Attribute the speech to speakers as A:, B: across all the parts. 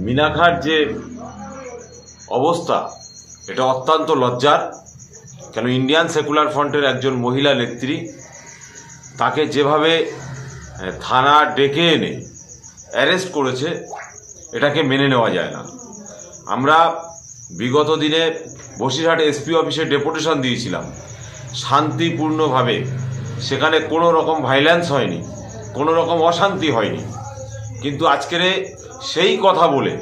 A: মিনাখার যে অবস্থা এটা অত্যন্ত লজ্জার। কেন ইন্ডিয়ান সেকুলার ফ্রন্টের একজন মহিলা নেত্রী, তাকে যেভাবে থানা ডেকে এনে অ্যারেস্ট করেছে, এটাকে মেনে নেওয়া যায় না। আমরা বিগত দিনে বসিরহাট এসপি অফিসে ডেপুটেশন দিয়েছিলাম, শান্তিপূর্ণভাবে সেখানে কোনো রকম ভায়োলেন্স হয়নি, কোনো রকম অশান্তি হয়নি। কিন্তু আজকের সেই কথা বলে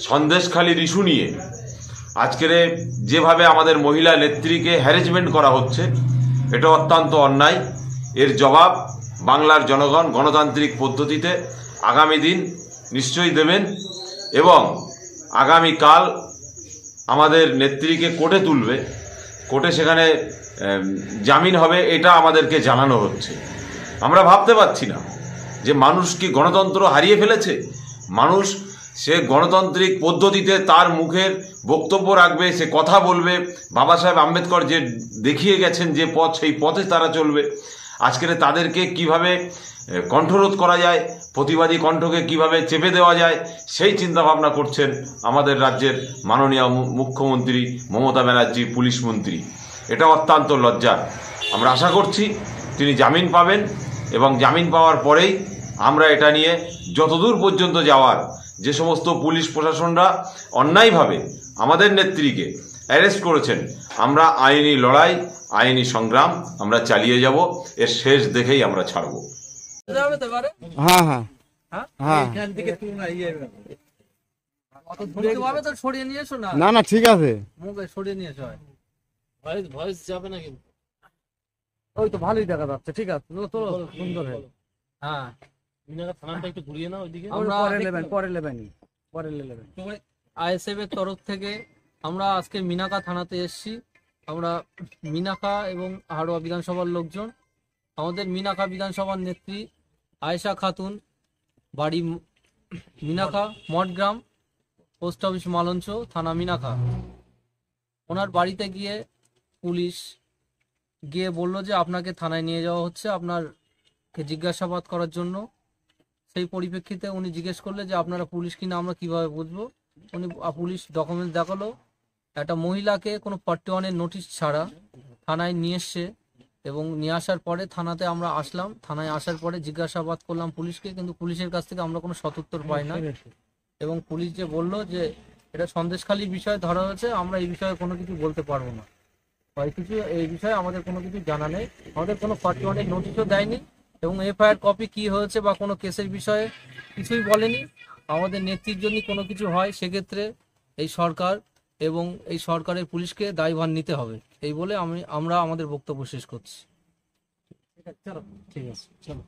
A: সন্দেশখালির ইস্যু নিয়ে আজকের যেভাবে আমাদের মহিলা নেত্রীকে হ্যারাসমেন্ট করা হচ্ছে, এটা অত্যন্ত অন্যায়। এর জবাব বাংলার জনগণ গণতান্ত্রিক পদ্ধতিতে আগামী দিন নিশ্চয়ই দেবেন এবং আগামীকাল আমাদের নেত্রীকে কোর্টে তুলবে, কোর্টে সেখানে জামিন হবে, এটা আমাদেরকে জানানো হচ্ছে। আমরা ভাবতে পারছি না যে মানুষ কি গণতন্ত্র হারিয়ে ফেলেছে। মানুষ সে গণতান্ত্রিক পদ্ধতিতে তার মুখের বক্তব্য রাখবে, সে কথা বলবে। বাবা সাহেব আম্বেদকর যে দেখিয়ে গেছেন যে পথ, সেই পথে তারা চলবে। আজকের তাদেরকে কিভাবে কণ্ঠরোধ করা যায়, প্রতিবাদী কণ্ঠকে কিভাবে চেপে দেওয়া যায়, সেই চিন্তা ভাবনা করছেন আমাদের রাজ্যের মাননীয় মুখ্যমন্ত্রী মমতা ব্যানার্জি, পুলিশ মন্ত্রী। এটা অত্যন্ত লজ্জার। আমরা আশা করছি তিনি জামিন পাবেন এবং জামিন পাওয়ার পরেই আমরা এটা নিয়ে যতদূর পর্যন্ত যাওয়ার, যে সমস্ত পুলিশ প্রশাসনরা অন্যায়ভাবে আমাদের নেত্রীকে অ্যারেস্ট করেছেন, আমরা আইনি লড়াই, আইনি সংগ্রাম আমরা চালিয়ে যাব। এর শেষ দেখেই আমরা ছাড়ব।
B: হ্যাঁ হ্যাঁ হ্যাঁ, না না ঠিক আছে,
C: সরিয়ে নিয়ে এসো। ভয়েস যাবে না কিন্তু, ওই তো ভালোই দেখা যাচ্ছে। ঠিক আছে, সুন্দর। হ্যাঁ, থানাটা একটু ঘুরিয়ে নাও ওইদিকে। আইএসএফ এর তরফ থেকে আমরা আজকে মিনাখা থানাতে এসেছি। আমরা মিনাখা এবং হাড়োয়া বিধানসভার লোকজন, আমাদের মিনাখা বিধানসভার নেত্রী আয়েশা খাতুন, বাড়ি মিনাখা, মঠগ্রাম, পোস্ট অফিস মালঞ্চ, থানা মিনাখা। ওনার বাড়িতে গিয়ে পুলিশ গিয়ে বলল যে আপনাকে থানায় নিয়ে যাওয়া হচ্ছে আপনারকে জিজ্ঞাসাবাদ করার জন্য। সেই পরিপ্রেক্ষিতে উনি জিজ্ঞেস করলে যে আপনারা পুলিশ কিনা আমরা কিভাবে বুঝবো। উনি পুলিশ ডকুমেন্টস দেখালো, একটা মহিলাকে কোনো 41-এর নোটিশ ছাড়া থানায় নিয়ে এসছে এবং নিয়ে আসার পরে থানাতে আমরা আসলাম। থানায় আসার পরে জিজ্ঞাসাবাদ করলাম পুলিশকে, কিন্তু পুলিশের কাছ থেকে আমরা কোনো সদুত্তর পাই না। এবং পুলিশ যে বলল যে এটা সন্দেশখালির বিষয়ে ধরা হয়েছে, আমরা এই বিষয়ে কোনো কিছু বলতে পারবো না, কিছু এই বিষয়ে আমাদের কোনো কিছু জানা নেই। আমাদের কোনো 41-এর নোটিশও দেয়নি এবং এফআইআর কপি কি হয়েছে বা কোনো কেসের বিষয়ে কিছুই বলেনি। আমাদের নেত্রীর জন্য কোনো কিছু হয় সেক্ষেত্রে এই সরকার এবং এই সরকারের পুলিশকে দায়ভার নিতে হবে, এই বলে আমরা আমাদের বক্তব্য শেষ করছি। ঠিক আছে, চলো।